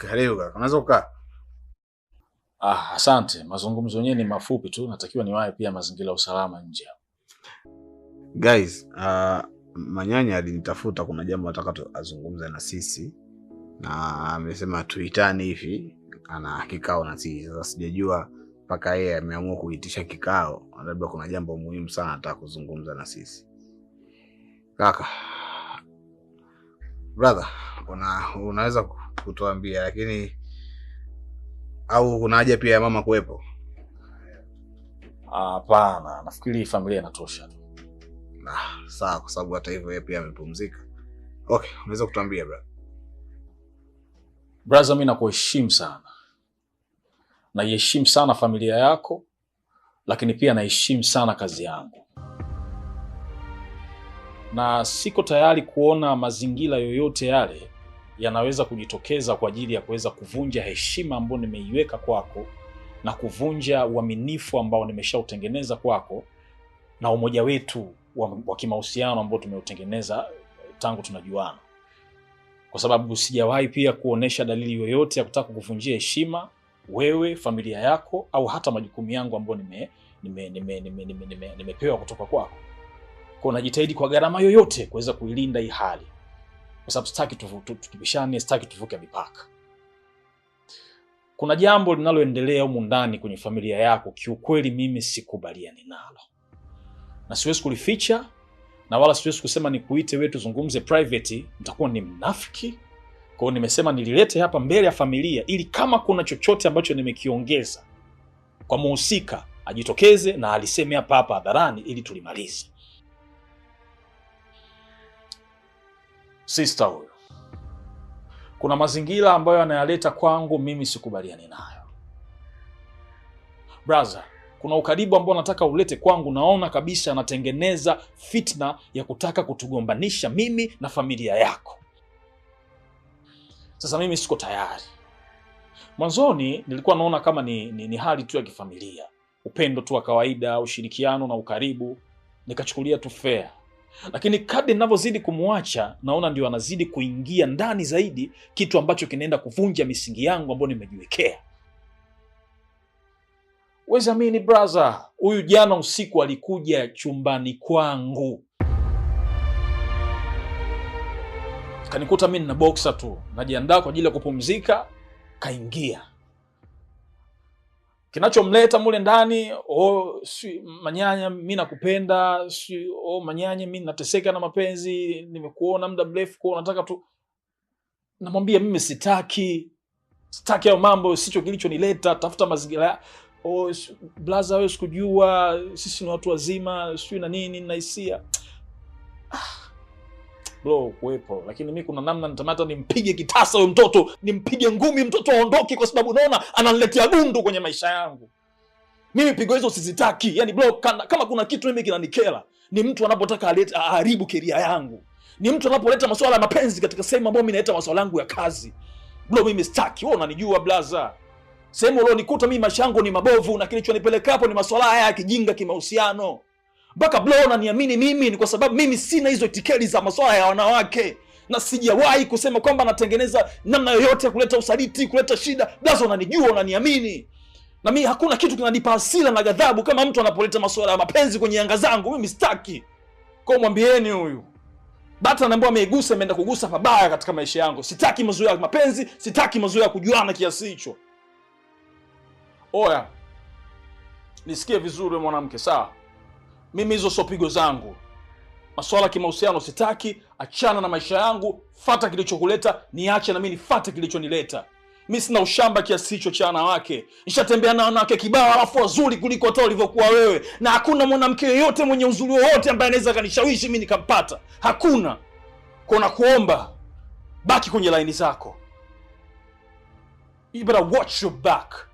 Karibu kaka. Unaweza kukaa? Asante. Mazungumzo yenyewe ni mafupi tu, natakiwa niwae pia mazingira ya usalama nje. Guys, Manyanya alinitafuta, kuna jambo nataka azungumze na sisi. Na amesema tuitane hivi, ana kikao na sisi. Sasa sijajua mpaka yeye ameamua kuitisha kikao, labda kuna jambo muhimu sana nataka kuzungumza na sisi. Kaka. Brother, unaweza kutuambia lakini au kuna haja pia ya mama kuwepo? Hapana, nafikiri familia inatosha tu. Sawa, kwa sababu hata hivyo yeye pia amepumzika. Okay, unaweza kutuambia brother? Brother, mimi nakuheshimu sana. Naiheshimu sana familia yako, lakini pia naheshimu sana kazi yangu. Na siko tayari kuona mazingira yoyote yale yanaweza kujitokeza kwa ajili ya kuweza kuvunja heshima ambayo nimeiweka kwako na kuvunja uaminifu ambao nimeshautengeneza kwako na umoja wetu wa kimahusiano ambao tumeutengeneza tangu tunajuana. Kwa sababu sijawahi pia kuonesha dalili yoyote ya kutaka kuvunjia heshima wewe, familia yako au hata majukumu yangu ambayo nimepewa kutoka kwako. Kwa najitahidi kwa gharama yoyote kuweza kuilinda hii hali. Kwa sababu sitaki tupishane, sitaki tuvuke mipaka. Kuna jambo linaloendelea humu ndani kwenye familia yako, kiukweli mimi sikubaliani nalo. Na siwezi kulificha, na wala siwezi kusema nikuite wewe tuzungumze private, nitakuwa ni mnafiki. Kwa hiyo nimesema nililete hapa mbele ya familia ili kama kuna chochote ambacho nimekiongeza kwa muhusika ajitokeze na aliseme hapa hadharani ili tulimalize. Sister huyo, kuna mazingira ambayo anayaleta kwangu mimi sikubaliani nayo. Brother, kuna ukaribu ambao nataka ulete kwangu, naona kabisa anatengeneza fitna ya kutaka kutugombanisha mimi na familia yako. Sasa mimi siko tayari. Mwanzoni nilikuwa naona kama ni hali tu ya kifamilia, upendo tu wa kawaida, ushirikiano na ukaribu, nikachukulia tu fair. Lakini kadri ninavyozidi kumuacha naona ndio anazidi kuingia ndani zaidi, kitu ambacho kinaenda kuvunja misingi yangu ambayo nimejiwekea. Wezi amini brother, huyu jana usiku alikuja chumbani kwangu. Kanikuta mimi na boxer tu, najiandaa kwa ajili ya kupumzika, kaingia. Kinachomleta mule ndani, Manyanya mimi nakupenda, Manyanya mimi nateseka na mapenzi, nimekuona muda mrefu kwa nataka tu. Namwambia mimi sitaki hayo mambo, sicho kilichonileta, tafuta mazingira. Blaza wewe sikujua, sisi ni watu wazima, sio na nini na hisia. Bro, kuwepo, lakini mimi kuna namna nitamata nimpige kitasa huyo mtoto, nimpige ngumi mtoto aondoke, kwa sababu naona ananiletea gundu kwenye maisha yangu. Mimi pigo hizo sizitaki. Yani bro, kama kuna kitu mimi kinanikera, ni mtu anapotaka aharibu career yangu. Ni mtu anapoleta masuala ya mapenzi katika sehemu ambayo mimi naita masuala yangu ya kazi. Bro, mimi sitaki. Wewe unanijua blaza. Sehemu leo nikuta mimi maisha yangu ni mabovu na kilichonipeleka hapo ni masuala haya ya kijinga kimahusiano. Mpaka bro unaniamini mimi ni kwa sababu mimi sina hizo etikeli za masuala ya wanawake. Na sijawahi kusema kwamba natengeneza namna yoyote kuleta usaliti, kuleta shida. Blaza unanijua, unaniamini. Na mimi hakuna kitu kinanipa hasira na ghadhabu kama mtu anapoleta masuala ya mapenzi kwenye anga zangu. Mimi sitaki. Kwa mwambieni huyu. Bata anambia ameigusa, ameenda kugusa pabaya katika maisha yangu. Sitaki mazoea ya mapenzi, sitaki mazoea ya kujuana kiasi hicho. Oya. Nisikie vizuri mwanamke, sawa? Mimi hizo sio pigo zangu. Masuala kimahusiano sitaki, achana na maisha yangu, fuata kilichokuleta, niache na mimi nifuate kilichonileta. Mimi sina ushamba kiasi hicho cha wanawake. Nishatembea na wanawake kibao alafu wazuri kuliko hata ulivyokuwa wewe. Na hakuna mwanamke yeyote mwenye uzuri wowote ambaye anaweza kanishawishi mimi nikampata. Hakuna. Kwa kuomba baki kwenye laini zako. You better watch your back.